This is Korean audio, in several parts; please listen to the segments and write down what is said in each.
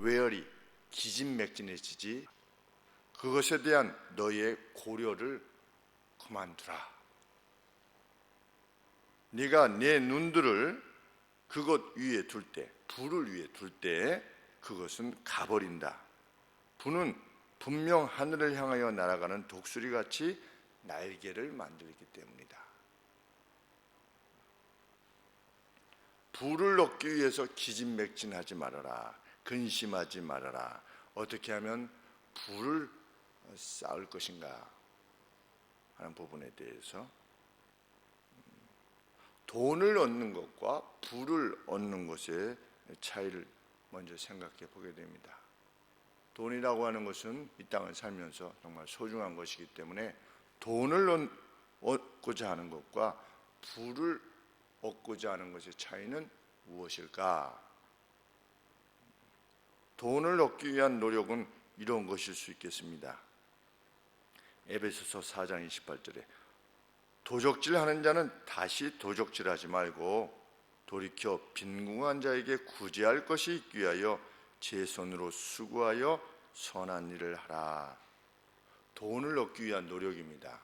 외열이 기진맥진해지지 그것에 대한 너의 고려를 그만두라. 네가 내 눈들을 그것 위에 둘 때, 불을 위에 둘 때 그것은 가버린다. 불은 분명 하늘을 향하여 날아가는 독수리같이 날개를 만들기 때문이다. 불을 얻기 위해서 기진맥진하지 말아라. 근심하지 말아라. 어떻게 하면 불을 쌓을 것인가 하는 부분에 대해서 돈을 얻는 것과 불을 얻는 것의 차이를 먼저 생각해 보게 됩니다. 돈이라고 하는 것은 이 땅을 살면서 정말 소중한 것이기 때문에 돈을 얻고자 하는 것과 불을 얻고자 하는 것의 차이는 무엇일까? 돈을 얻기 위한 노력은 이런 것일 수 있겠습니다. 에베소서 4장 28절에 도적질하는 자는 다시 도적질하지 말고 돌이켜 빈궁한 자에게 구제할 것이 있기 위하여 제 손으로 수고하여 선한 일을 하라. 돈을 얻기 위한 노력입니다.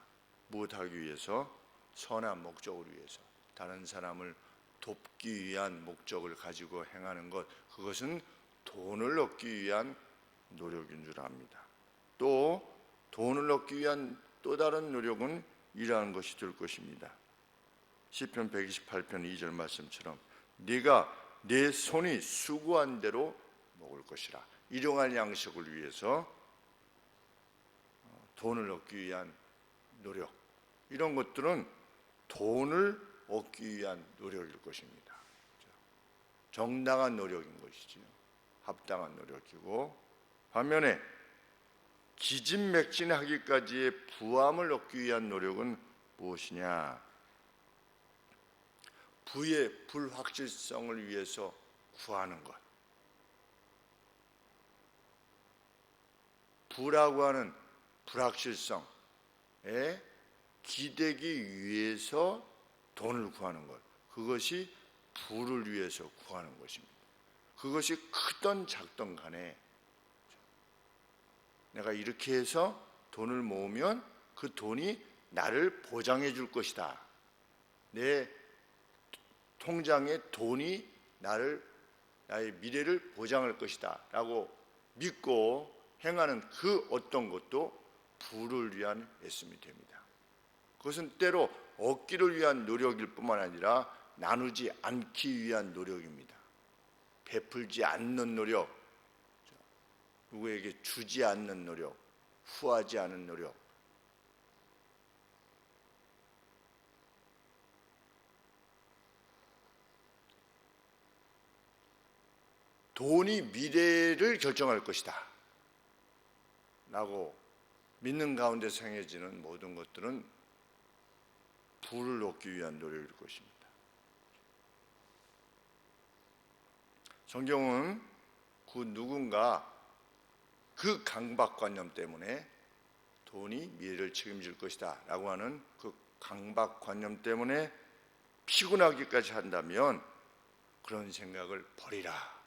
무엇하기 위해서? 선한 목적을 위해서, 다른 사람을 돕기 위한 목적을 가지고 행하는 것, 그것은 돈을 얻기 위한 노력인 줄 압니다. 또 돈을 얻기 위한 또 다른 노력은 이러한 것이 될 것입니다. 시편 128편 2절 말씀처럼 네가 내 손이 수고한 대로 먹을 것이라. 일용할 양식을 위해서 돈을 얻기 위한 노력, 이런 것들은 돈을 얻기 위한 노력일 것입니다. 정당한 노력인 것이지요. 합당한 노력이고, 반면에 기진맥진하기까지의 부함을 얻기 위한 노력은 무엇이냐? 부의 불확실성을 위해서 구하는 것. 부라고 하는 불확실성에 기대기 위해서 돈을 구하는 것, 그것이 부를 위해서 구하는 것입니다. 그것이 크던 작던 간에 내가 이렇게 해서 돈을 모으면 그 돈이 나를 보장해 줄 것이다. 내 통장에 돈이 나의 미래를 보장할 것이다 라고 믿고 행하는 그 어떤 것도 부를 위한 애씀이 됩니다. 그것은 때로 얻기를 위한 노력일 뿐만 아니라 나누지 않기 위한 노력입니다. 베풀지 않는 노력, 누구에게 주지 않는 노력, 후하지 않은 노력. 돈이 미래를 결정할 것이다 라고 믿는 가운데서 행해지는 모든 것들은 부를 얻기 위한 노력일 것입니다. 성경은 그 누군가 그 강박관념 때문에 돈이 미래를 책임질 것이다 라고 하는 그 강박관념 때문에 피곤하기까지 한다면 그런 생각을 버리라.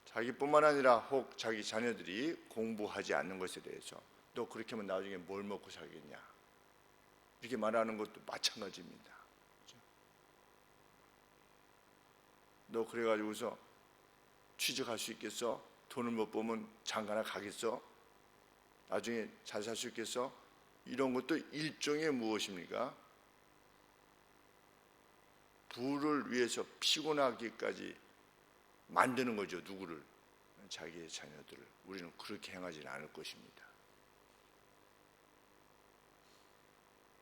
자기뿐만 아니라 혹 자기 자녀들이 공부하지 않는 것에 대해서 너 그렇게 하면 나중에 뭘 먹고 살겠냐, 이렇게 말하는 것도 마찬가지입니다. 그렇죠? 너 그래가지고서 취직할 수 있겠어? 돈을 못 벌면 장가나 가겠어? 나중에 잘 살 수 있겠어? 이런 것도 일종의 무엇입니까? 부를 위해서 피곤하기까지 만드는 거죠. 누구를? 자기의 자녀들을. 우리는 그렇게 행하지는 않을 것입니다.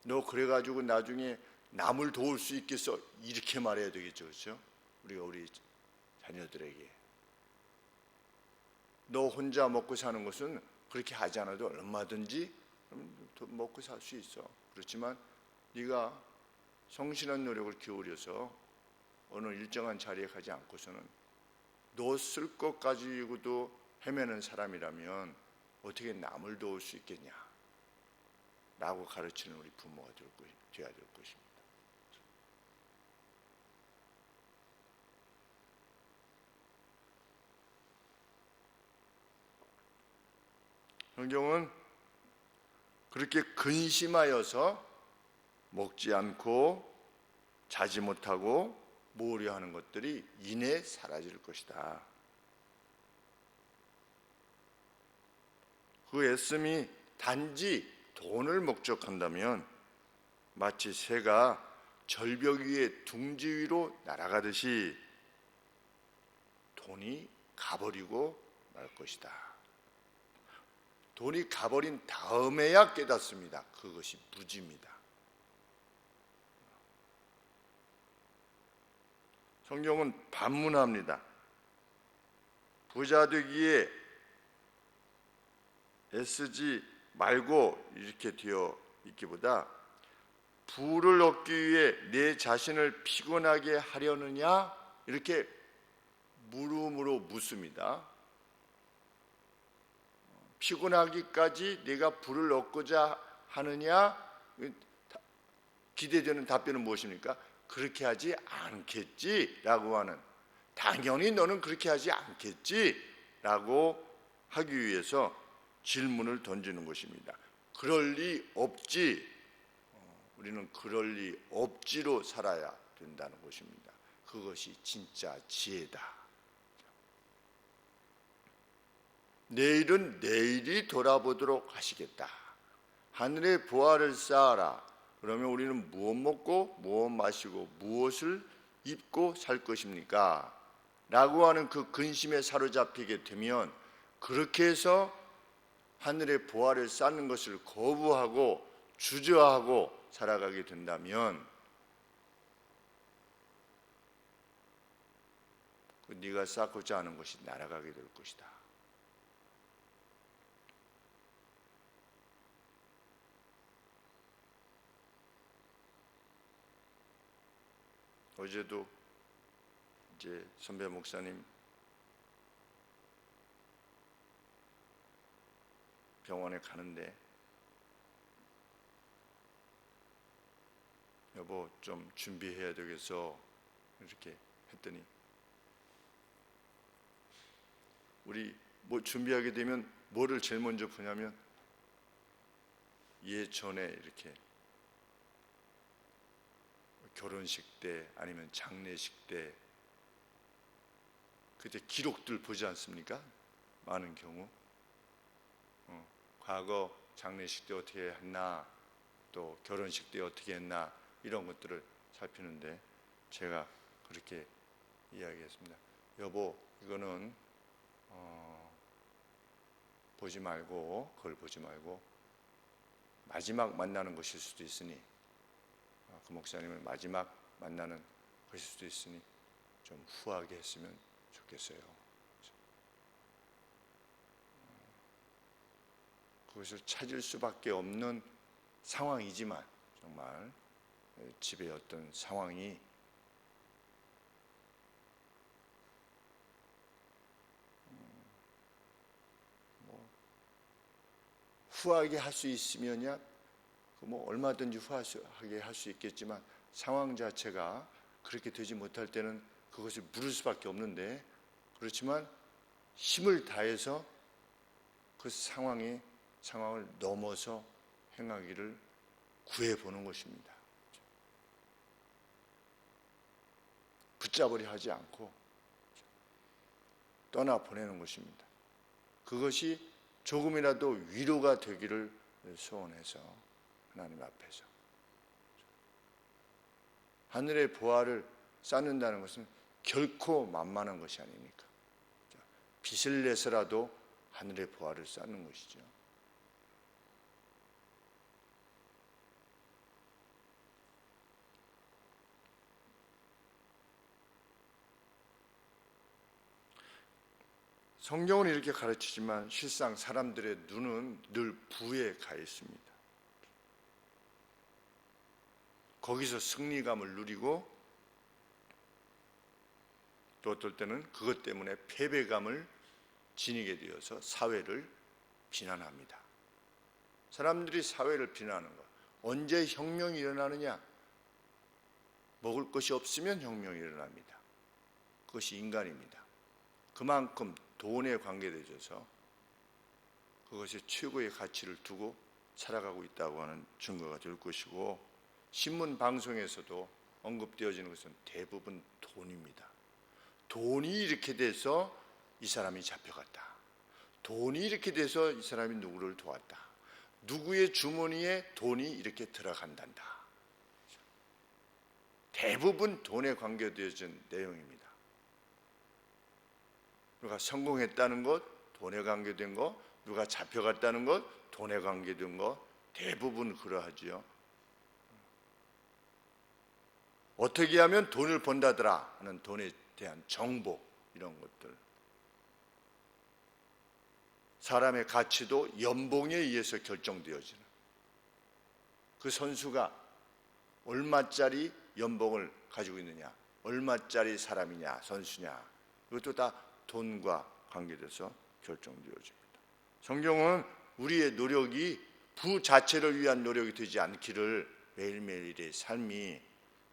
너 그래가지고 나중에 남을 도울 수 있겠어? 이렇게 말해야 되겠죠. 그렇죠? 우리가 우리 자녀들에게 너 혼자 먹고 사는 것은 그렇게 하지 않아도 얼마든지 먹고 살 수 있어. 그렇지만 네가 성실한 노력을 기울여서 어느 일정한 자리에 가지 않고서는 너 쓸 것 가지고도 헤매는 사람이라면 어떻게 남을 도울 수 있겠냐 라고 가르치는 우리 부모가 되어야 될 것입니다. 성경은 그렇게 근심하여서 먹지 않고 자지 못하고 모으려 하는 것들이 이내 사라질 것이다. 그 애씀이 단지 돈을 목적한다면 마치 새가 절벽 위에 둥지 위로 날아가듯이 돈이 가버리고 말 것이다. 돈이 가버린 다음에야 깨닫습니다. 그것이 무지입니다. 성경은 반문합니다. 부자 되기에 애쓰지 말고 이렇게 되어 있기보다 부를 얻기 위해 내 자신을 피곤하게 하려느냐 이렇게 물음으로 묻습니다. 피곤하기까지 내가 부를 얻고자 하느냐? 기대되는 답변은 무엇입니까? 그렇게 하지 않겠지라고 하는, 당연히 너는 그렇게 하지 않겠지라고 하기 위해서 질문을 던지는 것입니다. 그럴 리 없지. 우리는 그럴 리 없지로 살아야 된다는 것입니다. 그것이 진짜 지혜다. 내일은 내일이 돌아보도록 하시겠다. 하늘의 보화를 쌓아라. 그러면 우리는 무엇 먹고 무엇 마시고 무엇을 입고 살 것입니까? 라고 하는 그 근심에 사로잡히게 되면, 그렇게 해서 하늘의 보화를 쌓는 것을 거부하고 주저하고 살아가게 된다면 그 네가 쌓고자 하는 것이 날아가게 될 것이다. 어제도 이제 선배 목사님 병원에 가는데, 여보 좀 준비해야 되겠어 이렇게 했더니, 우리 뭐 준비하게 되면 뭐를 제일 먼저 보냐면 예전에 이렇게 결혼식 때 아니면 장례식 때 그때 기록들 보지 않습니까? 많은 경우 과거 장례식 때 어떻게 했나, 또 결혼식 때 어떻게 했나, 이런 것들을 살피는데 제가 그렇게 이야기했습니다. 여보, 이거는 보지 말고, 그걸 보지 말고 마지막 만나는 것일 수도 있으니, 그 목사님을 마지막 만나는 것일 수도 있으니 좀 후하게 했으면 좋겠어요. 그것을 찾을 수밖에 없는 상황이지만, 정말 집의 어떤 상황이 후하게 할 수 있으면야 뭐 얼마든지 후하게 할 수 있겠지만, 상황 자체가 그렇게 되지 못할 때는 그것을 물을 수밖에 없는데, 그렇지만 힘을 다해서 그 상황을 넘어서 행하기를 구해보는 것입니다. 붙잡으려 하지 않고 떠나보내는 것입니다. 그것이 조금이라도 위로가 되기를 소원해서 하나님 앞에서 하늘의 보화를 쌓는다는 것은 결코 만만한 것이 아닙니까? 빚을 내서라도 하늘의 보화를 쌓는 것이죠. 성경은 이렇게 가르치지만 실상 사람들의 눈은 늘 부에 가 있습니다. 거기서 승리감을 누리고, 또 어떨 때는 그것 때문에 패배감을 지니게 되어서 사회를 비난합니다. 사람들이 사회를 비난하는 것, 언제 혁명이 일어나느냐? 먹을 것이 없으면 혁명이 일어납니다. 그것이 인간입니다. 그만큼 돈에 관계되어서 그것에 최고의 가치를 두고 살아가고 있다고 하는 증거가 될 것이고, 신문 방송에서도 언급되어지는 것은 대부분 돈입니다. 돈이 이렇게 돼서 이 사람이 잡혀갔다. 돈이 이렇게 돼서 이 사람이 누구를 도왔다. 누구의 주머니에 돈이 이렇게 들어간단다. 대부분 돈에 관계되어진 내용입니다. 누가 성공했다는 것, 돈에 관계된 것, 누가 잡혀갔다는 것, 돈에 관계된 것, 대부분 그러하지요. 어떻게 하면 돈을 번다더라 하는 돈에 대한 정보, 이런 것들. 사람의 가치도 연봉에 의해서 결정되어지는, 그 선수가 얼마짜리 연봉을 가지고 있느냐, 얼마짜리 사람이냐, 선수냐, 이것도 다 돈과 관계돼서 결정되어집니다. 성경은 우리의 노력이 부 자체를 위한 노력이 되지 않기를, 매일매일의 삶이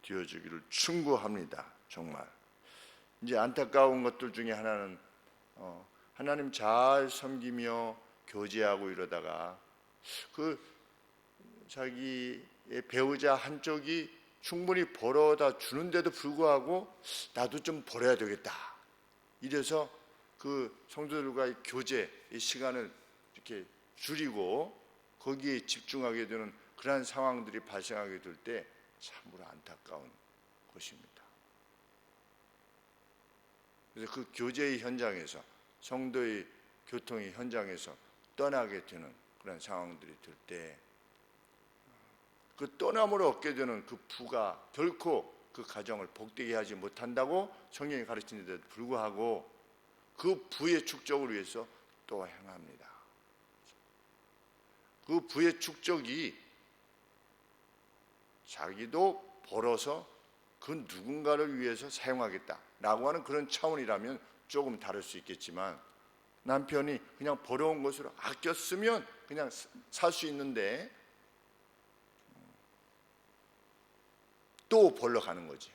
되어주기를 충고합니다. 정말 이제 안타까운 것들 중에 하나는 하나님 잘 섬기며 교제하고 이러다가 그 자기의 배우자 한쪽이 충분히 벌어다 주는데도 불구하고 나도 좀 벌어야 되겠다, 이래서 그 성도들과의 교제의 시간을 이렇게 줄이고 거기에 집중하게 되는 그러한 상황들이 발생하게 될 때 참으로 안타까운 것입니다. 그래서 그 교제의 현장에서, 성도의 교통의 현장에서 떠나게 되는 그런 상황들이 될 때, 그 떠남으로 얻게 되는 그 부가 결코 그 가정을 복되게 하지 못한다고 성경이 가르치는데도 불구하고 그 부의 축적을 위해서 또 행합니다. 그 부의 축적이 자기도 벌어서 그 누군가를 위해서 사용하겠다라고 하는 그런 차원이라면 조금 다를 수 있겠지만, 남편이 그냥 벌어온 것으로 아껴 쓰면 그냥 살 수 있는데 또 벌러 가는 거지.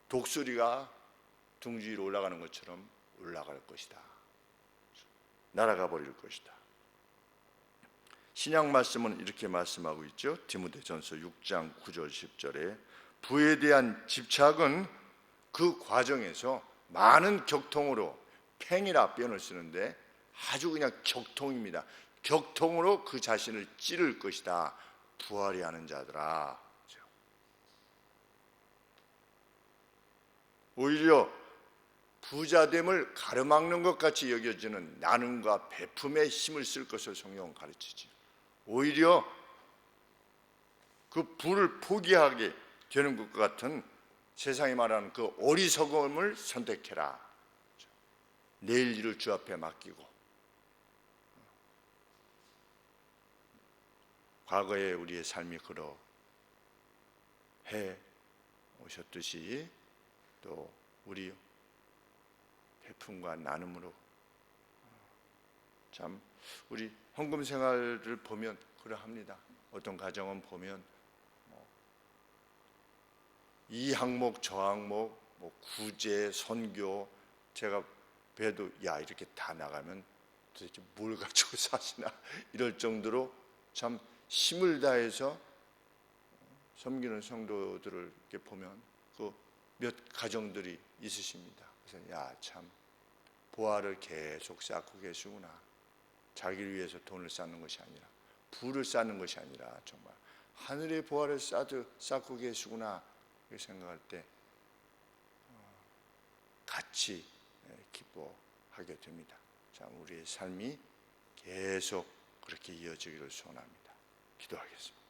독수리가 둥지 위로 올라가는 것처럼 올라갈 것이다. 날아가 버릴 것이다. 신약 말씀은 이렇게 말씀하고 있죠. 디모데전서 6장 9절 10절에 부에 대한 집착은 그 과정에서 많은 격통으로, 팽이라 표현을 쓰는데 아주 그냥 격통입니다. 격통으로 그 자신을 찌를 것이다. 부활이 하는 자들아. 오히려 부자됨을 가로막는 것 같이 여겨지는 나눔과 베품에 힘을 쓸 것을 성경은 가르치지. 오히려 그 부를 포기하게 되는 것 같은, 세상이 말하는 그 어리석음을 선택해라. 내일 일을 주 앞에 맡기고, 과거에 우리의 삶이 그러 해 오셨듯이 또 우리 베품과 나눔으로, 참 우리 헌금 생활을 보면 그러합니다. 어떤 가정은 보면 이 항목 저 항목, 구제, 선교, 제가 봬도 야 이렇게 다 나가면 도대체 뭘 가지고 사시나 이럴 정도로 참 힘을 다해서 섬기는 성도들을 이렇게 보면 그 몇 가정들이 있으십니다. 그래서 야 참 보화를 계속 쌓고 계시구나. 자기를 위해서 돈을 쌓는 것이 아니라, 부를 쌓는 것이 아니라 정말 하늘의 보화를 쌓고 계시구나, 이렇게 생각할 때 같이 기뻐하게 됩니다. 자, 우리의 삶이 계속 그렇게 이어지기를 소원합니다. 기도하겠습니다.